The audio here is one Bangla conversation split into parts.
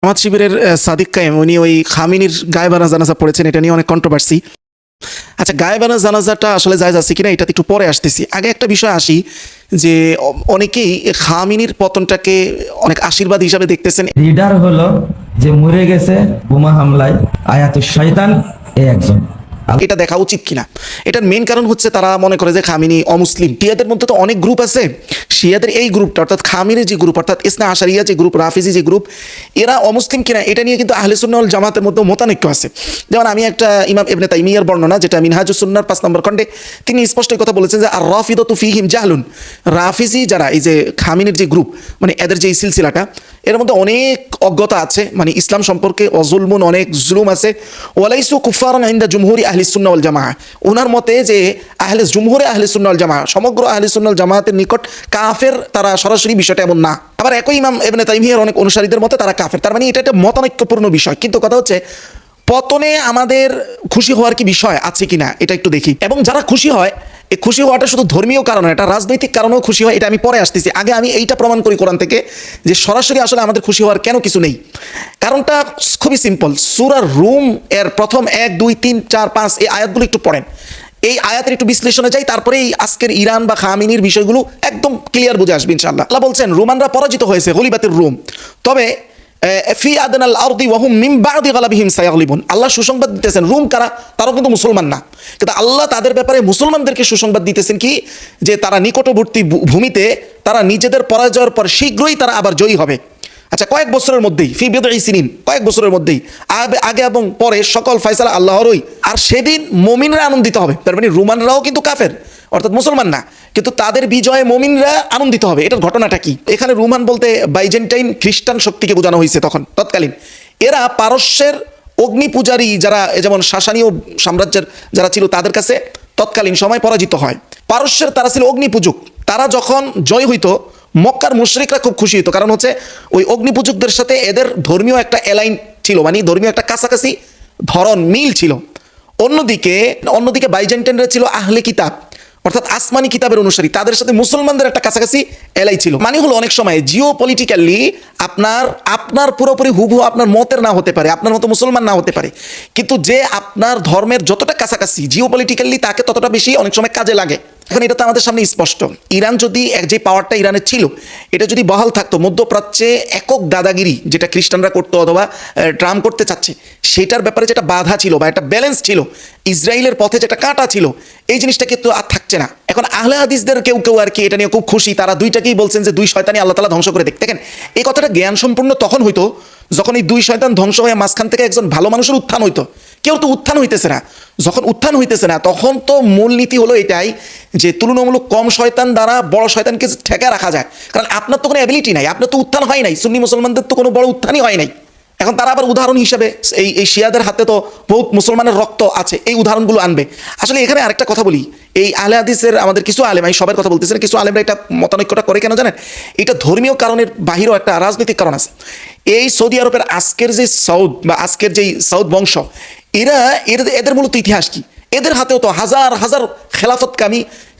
জামাত শিবিরের সাদিক কায়েম উনি ওই খামিনির গায়েবানা জানাজা পড়েছেন, এটা নিয়ে অনেক কন্ট্রোভার্সি। আচ্ছা, গায়েবানা জানাজাটা আসলে জায়েজ আছে কিনা এটা একটু পরে আসতেছি। আগে একটা বিষয় আসি যে অনেকেই খামিনির পতনটাকে অনেক আশীর্বাদ হিসাবে দেখতেছেন। লিডার হলো যে মরে গেছে বোমা হামলায় আয়াতুশ শয়তান এই একজন। এটা দেখা উচিত কিনা, এটার মেন কারণ হচ্ছে তারা মনে করে যে খামিনি অমুসলিম। শিয়াদের মধ্যে তো অনেক গ্রুপ আছে, শিয়াদের এই গ্রুপটা অর্থাৎ খামিনের যে গ্রুপ অর্থাৎ ইসনা আশারিয়া যে গ্রুপ, রাফিজি যে গ্রুপ, এরা অমুসলিম কিনা এটা নিয়ে কিন্তু আহলে সুন্নাহ ওয়াল জামাতের মধ্যে মতানৈক্য আছে। যেমন আমি একটা ইমাম ইবনে তাইমিয়ার বর্ণনা, যেটা মিনহাজুস সুন্নাহর 5 নম্বর খণ্ডে, তিনি স্পষ্ট কথা বলেছেন যে আর রাফিদাতু ফীহিম জাহলুন, রাফিজি যারা এই যে খামিনের যে গ্রুপ, মানে এদের যে সিলসিলাটা, এর মধ্যে অনেক অজ্ঞতা আছে, মানে ইসলাম সম্পর্কে অজুলমুন, অনেক জুলুম আছে। ওয়ালাইসু কুফারান ইনদা জুমহুরি আহলি সুন্নাহ ওয়াল জামাআহ, ওনার মতে যে জুমহুরে আহলে সুন্নাহ ওয়াল জামাআহ, সমগ্র আহলে সুন্নাহ ওয়াল জামাআতের নিকট কাফের তারা সরাসরি, বিষয়টা এমন না। আবার একই ইমাম ইবনে তাইমিয়ার অনেক অনুসারীদের মতে তারা কাফের। তার মানে এটা একটা মতানৈক্যপূর্ণ বিষয়। কিন্তু কথা হচ্ছে পতনে আমাদের খুশি হওয়ার কি বিষয় আছে কিনা এটা একটু দেখি। এবং যারা খুশি হয়, এই খুশি হওয়াটা শুধু ধর্মীয় কারণে, এটা রাজনৈতিক কারণেও খুশি হয়, এটা আমি পরে আসতেছি। আগে আমি এইটা প্রমাণ করি কোরআন থেকে যে সরাসরি আসলে আমাদের খুশি হওয়ার কেন কিছু নেই। কারণটা খুবই সিম্পল। সূরা রুম এর প্রথম 1, 2, 3, 4, 5 এই আয়াতগুলো একটু পড়েন, এই আয়াতের একটু বিশ্লেষণে যাই, তারপরে এই আজকের ইরান বা খামিনির বিষয়গুলো একদম ক্লিয়ার বুঝে আসবে ইনশাআল্লাহ। আল্লাহ বলছেন রোমানরা পরাজিত হয়েছে, গলিবাতের রোম, তবে ফি আদনাল আরদি ওয়া হুম মিন বাদি গালাবিহিম সায়াগলিবুন। আল্লাহ সুসংবাদ দিতেছেন রুম কারা, তারাও কিন্তু মুসলমান না, কিন্তু আল্লাহ তাদের ব্যাপারে মুসলমানদেরকে সুসংবাদ দিতেছেন কি, যে তারা নিকটবর্তী ভূমিতে তারা নিজেদের পরাজয়ের পর শীঘ্রই তারা আবার জয়ী হবে। আচ্ছা, কয়েক বছরের মধ্যেই, ফি বিদঈ সিনিন, কয়েক বছরের মধ্যেই, আগে এবং পরে সকল ফয়সালা আল্লাহরই। আর সেদিন মুমিনরা আনন্দিত হবে। তার মানে রোমানরাও কিন্তু কাফের, অর্থাৎ মুসলমান না, কিন্তু তাদের বিজয়ে মুমিনরা আনন্দিত হবে। এটার ঘটনাটা কি? এখানে রোমান বলতে বাইজেন্টাইন খ্রিস্টান শক্তিকে বোঝানো হয়েছে তখন তৎকালীন। এরা পারস্যের অগ্নি পূজারী যারা, যেমন শাসানীয় সাম্রাজ্যের যারা ছিল, তাদের কাছে তৎকালীন সময় পরাজিত হয়। পারস্যের তারা ছিল অগ্নিপূজক। তারা যখন জয় হইতো, মক্কার মুশরিকরা খুব খুশি হতো, কারণ হচ্ছে ওই অগ্নিপূজকদের সাথে এদের ধর্মীয় একটা অ্যালাইন ছিল, মানে ধর্মীয় একটা কাছাকাছি ধরন মিল ছিল। অন্যদিকে বাইজেন্টাইনরা ছিল আহলে কিতাব, অর্থাৎ আসমানি কিতাবের অনুসারী, তাদের সাথে মুসলমানদের একটা কাছাকাছি এলাই ছিল। মানে হলো অনেক সময় জিও পলিটিক্যালি আপনার পুরোপুরি হুবহু আপনার মতের না হতে পারে, আপনার মতো মুসলমান না হতে পারে, কিন্তু যে আপনার ধর্মের যতটা কাছাকাছি জিও পলিটিক্যালি, তাকে ততটা বেশি অনেক সময় কাজে লাগে। এখন এটা তো আমাদের সামনে স্পষ্ট। ইরান যদি যে পাওয়ারটা ইরানের ছিল, এটা যদি বহাল থাকতো, মধ্যপ্রাচ্যে একক দাদাগিরি যেটা খ্রিস্টানরা করতো অথবা ট্রাম্প করতে চাচ্ছে, সেটার ব্যাপারে যেটা বাধা ছিল বা একটা ব্যালেন্স ছিল, ইসরায়েলের পথে যেটা কাঁটা ছিল, এই জিনিসটা কিন্তু আর থাকছে না। এখন আহলে হাদিসদের কেউ কেউ আর কি এটা নিয়ে খুব খুশি, তারা দুইটাকেই বলছেন যে দুই শয়তানি আল্লাহ তাআলা ধ্বংস করে দেখেন। এই কথাটা জ্ঞান সম্পূর্ণ তখন হইতো যখন এই দুই শয়তান ধ্বংস হয়ে মাঝখান থেকে একজন ভালো মানুষের উত্থান হইতো। কেউ তো উত্থান হইতেছে না। যখন উত্থান হইতেছে না, তখন তো মূলনীতি হলো এটাই যে তুলনামূলক কম শয়তান দ্বারা বড় শয়তানকে ঠেকায় রাখা যায়। কারণ আপনার তো কোনো অ্যাবিলিটি নাই, আপনার তো উত্থান হয় নাই, সুন্নি মুসলমানদের তো কোনো বড় উত্থানই হয় নাই। এখন তারা আবার উদাহরণ হিসেবে এই শিয়াদের হাতে তো বহুত মুসলমানের রক্ত আছে, এই উদাহরণগুলো আনবে। আসলে এখানে আরেকটা কথা বলি, এই আহলে হাদিসের আমাদের কিছু আলেম, আমি সবার কথা বলতেছি না, কিছু আলেমরা এটা মতানৈক্যটা করে কেন জানেন? এটা ধর্মীয় কারণের বাহিরেও একটা রাজনৈতিক কারণ আছে। এই সৌদি আরবের আজকের যে সৌদ বা আজকের যেই সৌদ বংশ, এদের মূলত ইতিহাস কি? এদের হাতেও তো হাজার হাজার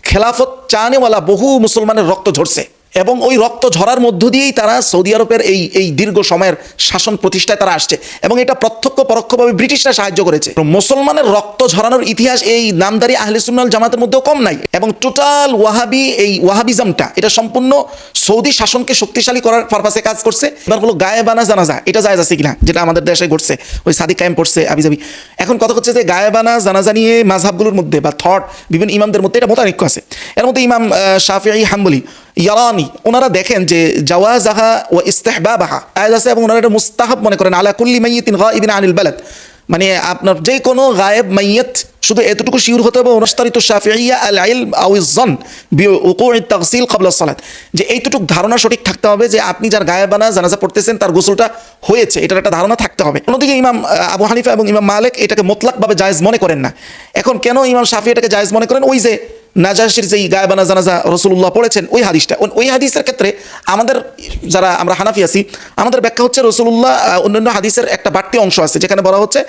খেলাফত চানেওয়ালা বহু মুসলমানের রক্ত ঝরছে, এবং ওই রক্ত ঝরার মধ্য দিয়েই তারা সৌদি আরবের এই দীর্ঘ সময়ের শাসন প্রতিষ্ঠায় তারা আসছে, এবং এটা প্রত্যক্ষ পরোক্ষভাবে ব্রিটিশরা সাহায্য করেছে। মুসলমানের রক্ত ঝরানোর ইতিহাস এই নামদারি আহলে সুন্নাহ ওয়াল জামাতের মধ্যেও কম নাই। এবং টোটাল ওয়াহাবিজমটা এটা সম্পূর্ণ সৌদি শাসনকে শক্তিশালী করার পারপাসে কাজ করছে। এবার হলো গায়েবানা জানাজা, এটা জায়েজ আছে কিনা, যেটা আমাদের দেশে ঘটছে, ওই সাদিক কায়েম পড়ছে আবিজাবি। এখন কথা হচ্ছে যে গায়েবানা জানাজা নিয়ে মাযহাবগুলোর মধ্যে বা থট বিভিন্ন ইমামদের মধ্যে এটা মতানৈক্য আছে। এর মধ্যে ইমাম শাফিঈ, হাম্বলি, ইয়ারানি, ওনারা দেখেন যে জাওয়াজাহা ও ইস্তেহবাবাহা আয়াত আছে, এবং ওনারা এটা মুস্তাহাব মনে করেন আলা কুল্লি মাইয়িতিন গায়িবিন আনিল বালাদ, মানে আপনার যে কোনো গায়েব মাইয়িত শুধু এতটুকু শিওর হতে হবে, অনুস্তারিত শাফিঈয়া আল ইলম আও ইয-যন বিউকুই তাগসিল ক্বাবলা সালাত, যে এইটুকু ধারণা সঠিক থাকতে হবে যে আপনি যার গায়েবানা জানাজা পড়তেছেন তার গোসলটা হয়েছে, এটার একটা ধারণা থাকতে হবে। অন্যদিকে ইমাম আবু হানিফা এবং ইমাম মালিক এটাকে মুতলাকভাবে জায়েজ মনে করেন না। এখন কেন ইমাম শাফিঈ এটাকে জায়েজ মনে করেন? ওই যে নাজাশির যেই গায়েবানা জানাজা রাসূলুল্লাহ পড়েছেন, ওই হাদিসটা, ওই হাদিসের ক্ষেত্রে আমাদের যারা আমরা হানাফি আছি, আমাদের ব্যাখ্যা হচ্ছে রাসূলুল্লাহ অন্যান্য হাদিসের একটা বাড়তি অংশ আছে যেখানে বলা হচ্ছে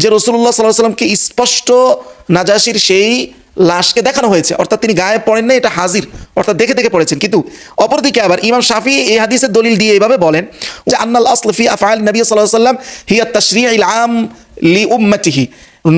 যে রাসূলুল্লাহ সাল্লাল্লাহু আলাইহি ওয়াসাল্লামকে স্পষ্ট নাজাশির সেই লাশকে দেখানো হয়েছে, অর্থাৎ তিনি গায়েব পড়েন না, এটা হাজির, অর্থাৎ দেখে দেখে পড়েছেন। কিন্তু অপরদিকে আবার ইমাম শাফি এই হাদিসের দলিল দিয়ে এইভাবে বলেন যে আন্নাল আসল ফি আফআল নবী সাল্লাল্লাহু আলাইহি ওয়াসাল্লাম হিয়া তাশরিউল আম লি উম্মতিহি,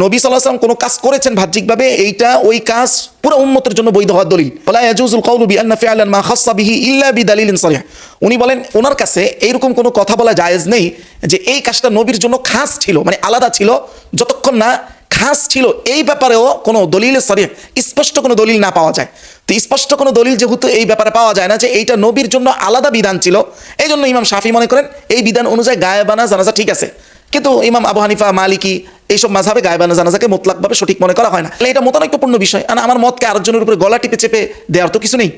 নবী সাল্লাল্লাহু আলাইহি ওয়াসাল্লাম কোনো কাজ করেছেন বাহ্যিকভাবে, এইটা ওই কাজ পুরো উম্মতের জন্য বৈধ হওয়ার দলিল। ওয়ালা ইয়াজুজুল কাউলু বিআন্না ফিআলান মা খাসসা বিহি ইল্লা বিদালিলিন সারিহ, উনি বলেন ওনার কাছে এইরকম কোনো কথা বলা জায়েজ নেই যে এই কাজটা নবীর জন্য খাস ছিল, মানে আলাদা ছিল, যতক্ষণ না খাস ছিল এই ব্যাপারেও কোনো দলিল সরিহ স্পষ্ট কোনো দলিল না পাওয়া যায়। তো স্পষ্ট কোনো দলিল যেহেতু এই ব্যাপারে পাওয়া যায় না যে এইটা নবীর জন্য আলাদা বিধান ছিল, এই জন্য ইমাম শাফি মনে করেন এই বিধান অনুযায়ী গায়েবানা জানাজা ঠিক আছে। কিন্তু ইমাম আবু হানিফা, মালিকি এইসব মাযহাবে গায়েবানা জানাজাকে মুতলাকভাবে সঠিক মনে করা হয় না। এটা মতানৈক্যপূর্ণ বিষয়, আমার মতকে আরেকজনের উপরে গলা টিপে চেপে দেওয়ার তো কিছু নেই।